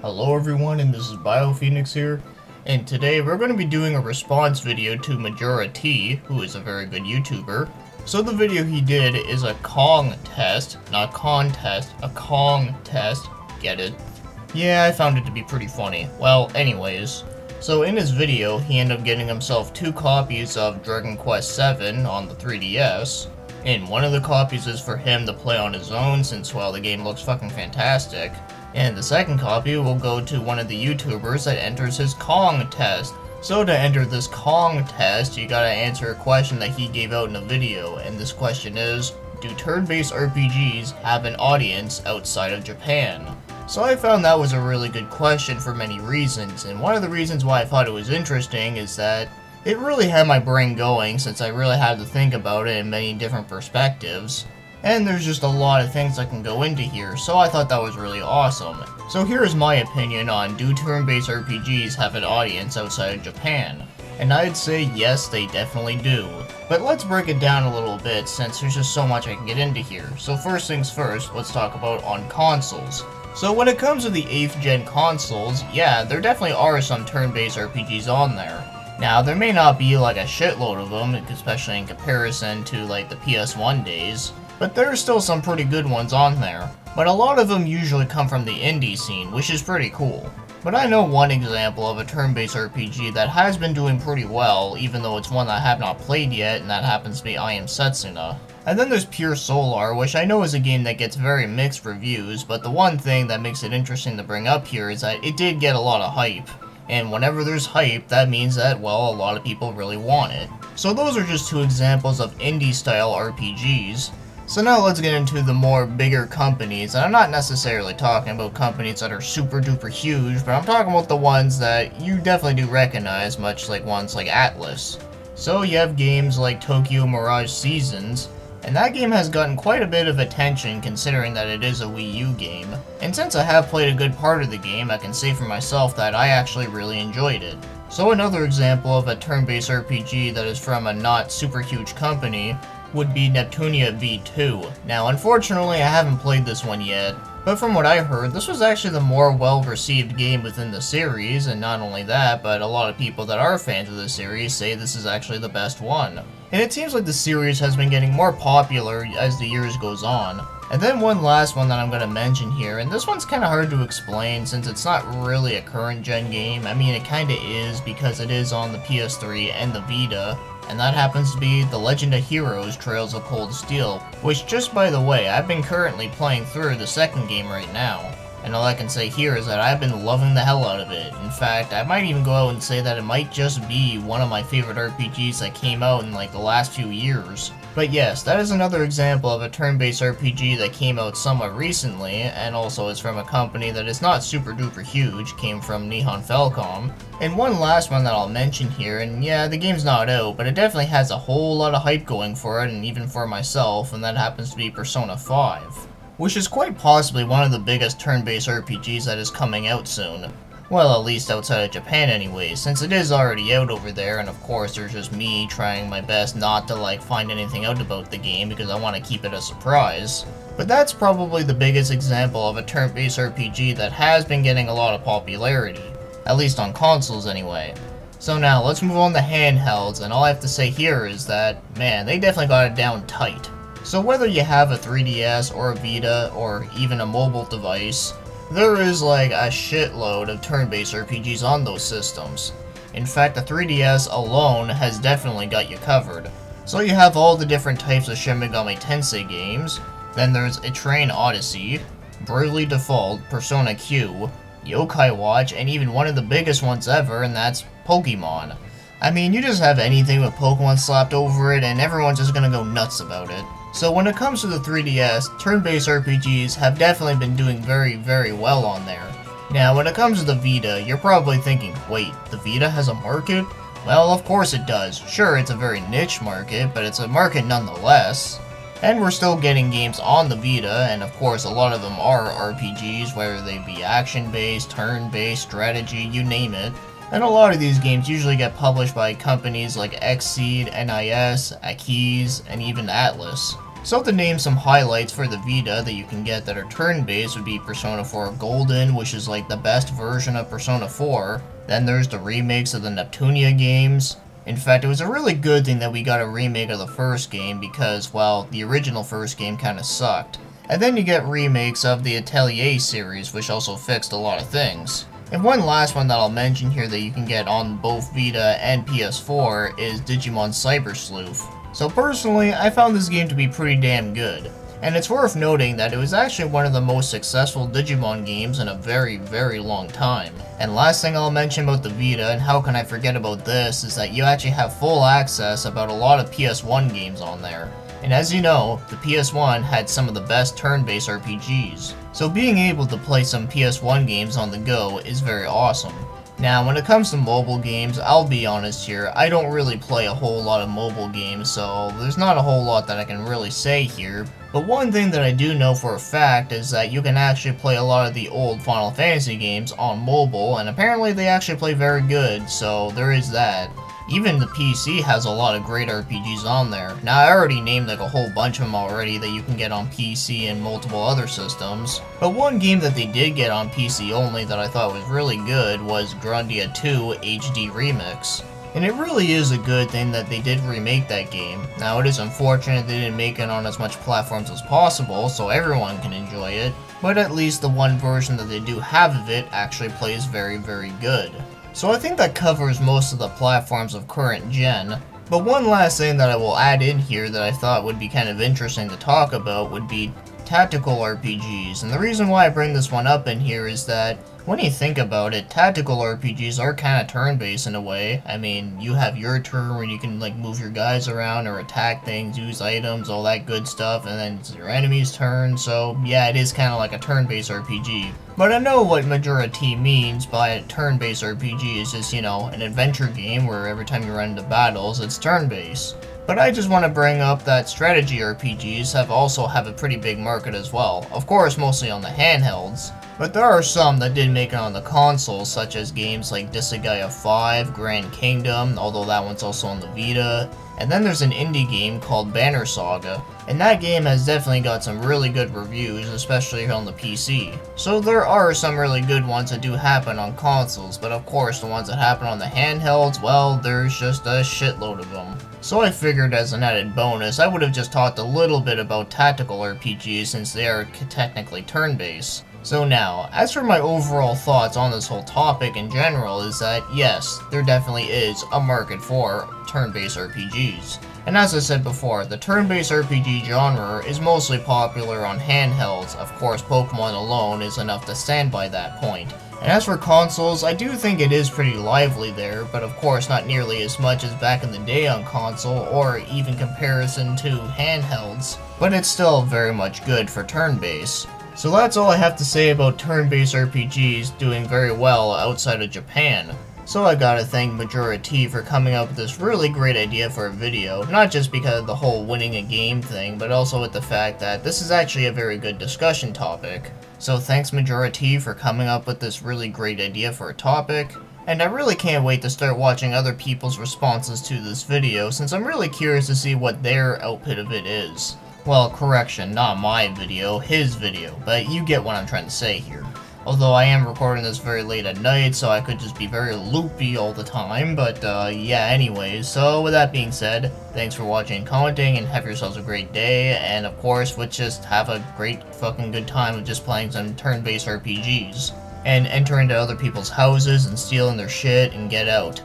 Hello everyone, and this is BioPhoenix here, and today we're going to be doing a response video to Majora T, who is a very good YouTuber. So the video he did is a Kongtest, not contest, a Kongtest, get it? Yeah, I found it to be pretty funny. Well, anyways, so in his video, he ended up getting himself 2 copies of Dragon Quest VII on the 3DS, and one of the copies is for him to play on his own since, well, the game looks fucking fantastic. And the second copy will go to one of the YouTubers that enters his Kongtest. So to enter this Kongtest, you gotta answer a question that he gave out in a video, and this question is, do turn-based RPGs have an audience outside of Japan? So I found that was a really good question for many reasons, and one of the reasons why I thought it was interesting is that it really had my brain going since I really had to think about it in many different perspectives. And there's just a lot of things that can go into here, so I thought that was really awesome. So here's my opinion on do turn-based RPGs have an audience outside of Japan? And I'd say yes, they definitely do. But let's break it down a little bit since there's just so much I can get into here. So first things first, let's talk about on consoles. So when it comes to the 8th gen consoles, yeah, there definitely are some turn-based RPGs on there. Now, there may not be like a shitload of them, especially in comparison to like the PS1 days, but there are still some pretty good ones on there. But a lot of them usually come from the indie scene, which is pretty cool. But I know one example of a turn-based RPG that has been doing pretty well, even though it's one that I have not played yet, and that happens to be I Am Setsuna. And then there's Pure Solar, which I know is a game that gets very mixed reviews, but the one thing that makes it interesting to bring up here is that it did get a lot of hype. And whenever there's hype, that means that, well, a lot of people really want it. So those are just 2 examples of indie-style RPGs. So now let's get into the more bigger companies, and I'm not necessarily talking about companies that are super duper huge, but I'm talking about the ones that you definitely do recognize, much like ones like Atlus. So you have games like Tokyo Mirage Seasons, and that game has gotten quite a bit of attention considering that it is a Wii U game. And since I have played a good part of the game, I can say for myself that I actually really enjoyed it. So another example of a turn-based RPG that is from a not super huge company would be Neptunia V2. Now, unfortunately, I haven't played this one yet, but from what I heard, this was actually the more well-received game within the series, and not only that, but a lot of people that are fans of the series say this is actually the best one. And it seems like the series has been getting more popular as the years goes on. And then one last one that I'm going to mention here, and this one's kind of hard to explain since it's not really a current gen game. I mean, it kind of is because it is on the PS3 and the Vita, and that happens to be The Legend of Heroes Trails of Cold Steel, which, just by the way, I've been currently playing through the second game right now. And all I can say here is that I've been loving the hell out of it. In fact, I might even go out and say that it might just be one of my favorite RPGs that came out in like the last few years. But yes, that is another example of a turn-based RPG that came out somewhat recently, and also is from a company that is not super duper huge, came from Nihon Falcom. And one last one that I'll mention here, and yeah, the game's not out, but it definitely has a whole lot of hype going for it, and even for myself, and that happens to be Persona 5. Which is quite possibly one of the biggest turn-based RPGs that is coming out soon. Well, at least outside of Japan anyway, since it is already out over there, and of course there's just me trying my best not to like find anything out about the game because I want to keep it a surprise. But that's probably the biggest example of a turn-based RPG that has been getting a lot of popularity. At least on consoles anyway. So now, let's move on to handhelds, and all I have to say here is that, man, they definitely got it down tight. So whether you have a 3DS or a Vita or even a mobile device, there is like a shitload of turn-based RPGs on those systems. In fact, the 3DS alone has definitely got you covered. So you have all the different types of Shin Megami Tensei games, then there's A Train Odyssey, Bravely Default, Persona Q, Yokai Watch, and even one of the biggest ones ever, and that's Pokemon. I mean, you just have anything with Pokemon slapped over it, and everyone's just gonna go nuts about it. So when it comes to the 3DS, turn-based RPGs have definitely been doing very, very well on there. Now, when it comes to the Vita, you're probably thinking, wait, the Vita has a market? Well, of course it does. Sure, it's a very niche market, but it's a market nonetheless. And we're still getting games on the Vita, and of course a lot of them are RPGs, whether they be action-based, turn-based, strategy, you name it. And a lot of these games usually get published by companies like Xseed, NIS, Akiz, and even Atlus. So to name some highlights for the Vita that you can get that are turn-based would be Persona 4 Golden, which is like the best version of Persona 4. Then there's the remakes of the Neptunia games. In fact, it was a really good thing that we got a remake of the first game because, well, the original first game kinda sucked. And then you get remakes of the Atelier series, which also fixed a lot of things. And one last one that I'll mention here that you can get on both Vita and PS4 is Digimon Cyber Sleuth. So personally, I found this game to be pretty damn good. And it's worth noting that it was actually one of the most successful Digimon games in a very, very long time. And last thing I'll mention about the Vita, and how can I forget about this, is that you actually have full access about a lot of PS1 games on there. And as you know, the PS1 had some of the best turn-based RPGs. So being able to play some PS1 games on the go is very awesome. Now, when it comes to mobile games, I'll be honest here, I don't really play a whole lot of mobile games, so there's not a whole lot that I can really say here. But one thing that I do know for a fact is that you can actually play a lot of the old Final Fantasy games on mobile, and apparently they actually play very good, so there is that. Even the PC has a lot of great RPGs on there. Now, I already named like a whole bunch of them already that you can get on PC and multiple other systems. But one game that they did get on PC only that I thought was really good was Grandia 2 HD Remix. And it really is a good thing that they did remake that game. Now, it is unfortunate they didn't make it on as much platforms as possible, so everyone can enjoy it. But at least the one version that they do have of it actually plays very, very good. So I think that covers most of the platforms of current gen, but one last thing that I will add in here that I thought would be kind of interesting to talk about would be tactical RPGs. And the reason why I bring this one up in here is that when you think about it, tactical RPGs are kind of turn-based in a way. I mean, you have your turn where you can like move your guys around or attack things, use items, all that good stuff, and then it's your enemy's turn, so yeah, it is kind of like a turn-based RPG. But I know what Majora T means by a turn-based RPG is just, you know, an adventure game where every time you run into battles, it's turn-based. But I just want to bring up that strategy RPGs also have a pretty big market as well. Of course, mostly on the handhelds. But there are some that did make it on the consoles, such as games like Disgaea 5, Grand Kingdom, although that one's also on the Vita. And then there's an indie game called Banner Saga, and that game has definitely got some really good reviews, especially on the PC. So there are some really good ones that do happen on consoles, but of course the ones that happen on the handhelds, well, there's just a shitload of them. So I figured as an added bonus, I would have just talked a little bit about tactical RPGs since they are technically turn-based. So now, as for my overall thoughts on this whole topic in general is that yes, there definitely is a market for turn-based RPGs. And as I said before, the turn-based RPG genre is mostly popular on handhelds. Of course, Pokemon alone is enough to stand by that point. And as for consoles, I do think it is pretty lively there, but of course not nearly as much as back in the day on console, or even comparison to handhelds. But it's still very much good for turn-based. So that's all I have to say about turn-based RPGs doing very well outside of Japan. So I gotta thank Majora T for coming up with this really great idea for a video, not just because of the whole winning a game thing, but also with the fact that this is actually a very good discussion topic. So thanks Majora T for coming up with this really great idea for a topic, and I really can't wait to start watching other people's responses to this video since I'm really curious to see what their output of it is. Well, correction, not my video, his video, but you get what I'm trying to say here. Although I am recording this very late at night, so I could just be very loopy all the time, but yeah, anyways, so with that being said, thanks for watching and commenting, and have yourselves a great day, and of course, let's just have a great fucking good time with just playing some turn-based RPGs. And enter into other people's houses and stealing their shit and get out.